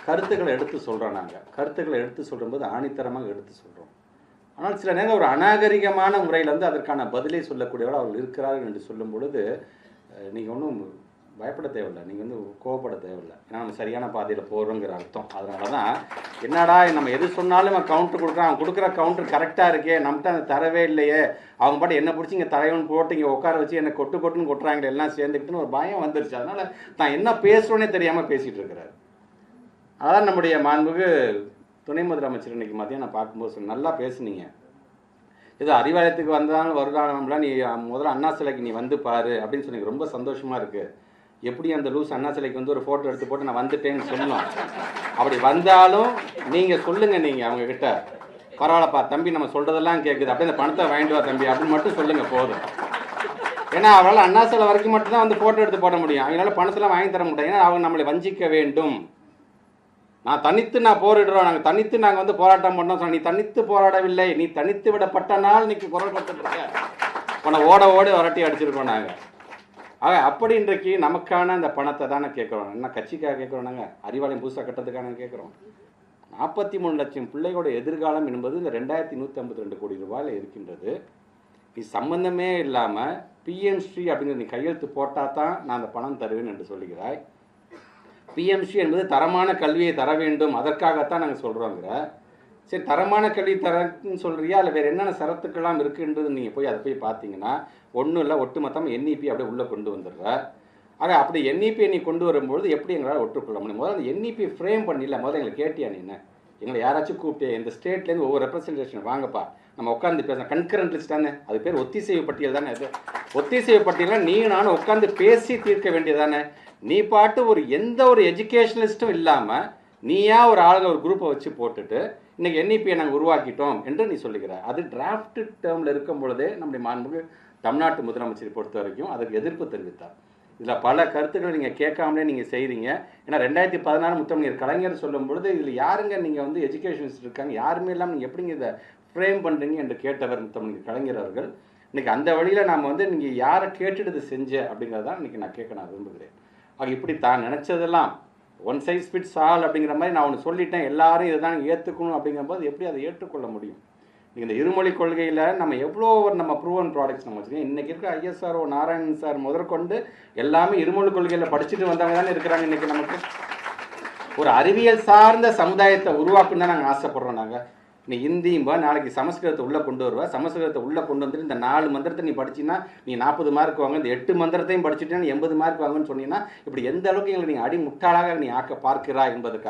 கருத்துக்களை எடுத்து சொல்கிறோம். நாங்கள் கருத்துக்களை எடுத்து சொல்லும்போது ஆணித்தரமாக எடுத்து சொல்கிறோம். ஆனால் சில நேரம் ஒரு அநாகரிகமான முறையில் வந்து அதற்கான பதிலை சொல்லக்கூடியவர்கள் அவர்கள் இருக்கிறார்கள் என்று சொல்லும் பொழுது நீங்கள் ஒன்றும் பயப்பட தேவையில்லை, நீங்கள் வந்து கோவப்பட தேவையில்லை. ஏன்னா நம்ம சரியான பாதையில் போகிறோங்கிற அர்த்தம். அதனால தான் என்னடா நம்ம எது சொன்னாலும் அவன் கவுண்டர் கொடுக்குறான், அவன் கொடுக்குற கவுண்டர் கரெக்டாக இருக்கே, நம்மகிட்ட அந்த தரவே இல்லையே, அவங்க பாட்டு என்ன பிடிச்சி இங்கே தலைவன் போட்டு இங்கே உட்கார வச்சு என்னை கொட்டுன்னு கொட்டுறாங்களே எல்லாம் சேர்ந்துக்கிட்டுன்னு ஒரு பயம் வந்துருச்சு. அதனால் நான் என்ன பேசுகிறோன்னே தெரியாமல் பேசிகிட்டு இருக்கிறாரு. அதான் நம்முடைய மாண்புக்கு துணை முதலமைச்சர் இன்னைக்கு மதியம் நான் பார்க்கும்போது சொன்னேன், நல்லா பேசுனீங்க, ஏதோ அறிவாலயத்துக்கு வந்தாலும் வருடானம்லாம் நீ முதல்ல அண்ணா சிலைக்கு நீ வந்து பாரு அப்படின்னு சொன்னீங்க. ரொம்ப சந்தோஷமாக இருக்குது. எப்படி அந்த லூஸ் அண்ணா சிலைக்கு வந்து ஒரு ஃபோட்டோ எடுத்து போட்டு நான் வந்துட்டேன்னு சொல்லணும். அப்படி வந்தாலும் நீங்கள் சொல்லுங்கள், நீங்கள் அவங்கக்கிட்ட பரவாயில்லப்பா தம்பி நம்ம சொல்கிறதெல்லாம் கேட்குது, அப்படியே அந்த பணத்தை வாங்கிட்டு வா தம்பி அப்படின்னு மட்டும் சொல்லுங்கள் போதும். ஏன்னா அவரால் அண்ணா சிலை வரைக்கும் மட்டும்தான் வந்து ஃபோட்டோ எடுத்து போட முடியும், அவங்களால பணத்தெல்லாம் வாங்கி தர முடியும். ஏன்னா அவங்க நம்மளை வஞ்சிக்க வேண்டும். நான் தனித்து போரிடுறோம், நாங்கள் தனித்து நாங்கள் வந்து போராட்டம் பண்ணோம். நீ தனித்து போராடவில்லை, நீ தனித்து விடப்பட்ட நாள் இன்னைக்கு குரல் கொடுத்துருக்க, உன்னை ஓட ஓடி வரட்டி அடிச்சிருக்கோம் நாங்கள். ஆக அப்படி இன்றைக்கு நமக்கான அந்த பணத்தை தானே கேட்குறோம். என்ன கட்சிக்காக கேட்குறோம், நாங்கள் அறிவாலயம் புதுசாக கட்டுறதுக்கான கேட்குறோம். 43 லட்சம் பிள்ளைகளோட எதிர்காலம் என்பது இந்த 2152 கோடி ரூபாயில் இருக்கின்றது. நீ சம்பந்தமே இல்லாமல் பிஎம்ஸ்ரீ அப்படிங்கிற நீ கையெழுத்து போட்டால் தான் நான் அந்த பணம் தருவேன் என்று சொல்லுகிறாய். பிஎம்ஸ்ரீ என்பது தரமான கல்வியை தர வேண்டும், அதற்காகத்தான் நாங்கள் சொல்கிறோங்கிற. சரி, தரமான கல்வி தரன்னு சொல்கிறியா, இல்லை வேறு என்னென்ன சரத்துக்கெல்லாம் இருக்குன்றது நீங்கள் போய் அதை போய் பார்த்தீங்கன்னா ஒன்றும் இல்லை, ஒட்டுமொத்தமாக என்இபி அப்படியே உள்ளே கொண்டு வந்துடுற. ஆக அப்படி என்இபி நீ கொண்டு வரும்பொழுது எப்படி எங்களால் ஒற்றுக்கொள்ள முடியும்? முதல்ல அந்த என்இபி ஃப்ரேம் பண்ணிடல, முதல்ல எங்களை கேட்டியா நீ? என்ன எங்களை யாராச்சும் கூப்பிட்டே இந்த ஸ்டேட்லேருந்து ஒவ்வொரு ரெப்ரஸன்டேஷன் வாங்கப்பா நம்ம உட்காந்து பேசலாம். கன்கரண்ட் லிஸ்ட் தானே, அது பேர் ஒத்திசைவு பட்டியல் தானே. அது ஒத்திசைவு பட்டியலாம் நீ நானும் உட்காந்து பேசி தீர்க்க வேண்டியதானே. நீ பாட்டு எந்த ஒரு எஜுகேஷனலிஸ்ட்டும் இல்லாமல் நீயா ஒரு ஆளுங்க ஒரு குரூப்பை வச்சு போட்டுட்டு இன்றைக்கி என்இபியை நாங்கள் உருவாக்கிட்டோம் என்று நீ சொல்லுகிற. அது டிராஃப்ட் டேர்மில் இருக்கும் பொழுதே நம்முடைய மாண்புக்கு தமிழ்நாட்டு முதலமைச்சரை பொறுத்த வரைக்கும் அதுக்கு எதிர்ப்பு தெரிவித்தார். இதில் பல கருத்துக்களை நீங்கள் கேட்காமலே நீங்கள் செய்கிறீங்க. ஏன்னா 2016 முத்தமிழர் கலைஞர் சொல்லும் பொழுது இதில் யாருங்க நீங்கள் வந்து எஜுகேஷனிஸ்ட் இருக்காங்க, யாருமே இல்லாமல் நீங்கள் எப்படிங்க இதை ஃப்ரேம் பண்ணுறீங்க என்று கேட்டவர் முத்தமிழர் கலைஞர் அவர்கள். இன்றைக்கி அந்த வழியில் நாம் வந்து நீங்கள் யாரை கேட்டுட்டு இது செஞ்ச அப்படிங்கிறதான் இன்றைக்கி நான் கேட்க நான் விரும்புகிறேன். ஆக இப்படி தான் நினச்சதெல்லாம் ஒன் சைஸ் ஃபிட்ஸ் ஆல் அப்படிங்கிற மாதிரி நான் ஒன்று சொல்லிட்டேன், எல்லாரும் இதை தான் ஏற்றுக்கணும் அப்படிங்கும்போது எப்படி அதை ஏற்றுக்கொள்ள முடியும்? இந்த இருமொழி கொள்கையில் நம்ம எவ்வளோ நம்ம ப்ரூவன் ப்ராடக்ட்ஸ் நம்ம வச்சுருக்கோம். இன்றைக்கி இருக்க ஐஎஸ்ஆர்ஓ நாராயணன் சார் முதற்கொண்டு எல்லாமே இருமொழி கொள்கையில் படிச்சுட்டு வந்தவங்க தானே இருக்கிறாங்க. இன்றைக்கி நமக்கு ஒரு அறிவியல் சார்ந்த சமுதாயத்தை உருவாக்குன்னு தான் நாங்கள் ஆசைப்படுறோம். நாங்கள் நீ ஹிந்தியும்பா, நாளைக்கு சமஸ்கிருதத்தை உள்ளே கொண்டு வருவா, சமஸ்கிருதத்தை உள்ளே கொண்டு வந்துட்டு இந்த 4 மந்திரத்தை நீ படிச்சின்னா நீ 40 மார்க் வாங்க, இந்த 8 மந்திரத்தையும் படிச்சுட்டேன்னு 80 மார்க் வாங்கன்னு சொன்னீங்கன்னா இப்படி எந்த அளவுக்கு எங்களை நீங்கள் அடி முட்டாளாக நீ ஆக்க பார்க்கிறா என்பதுக்காக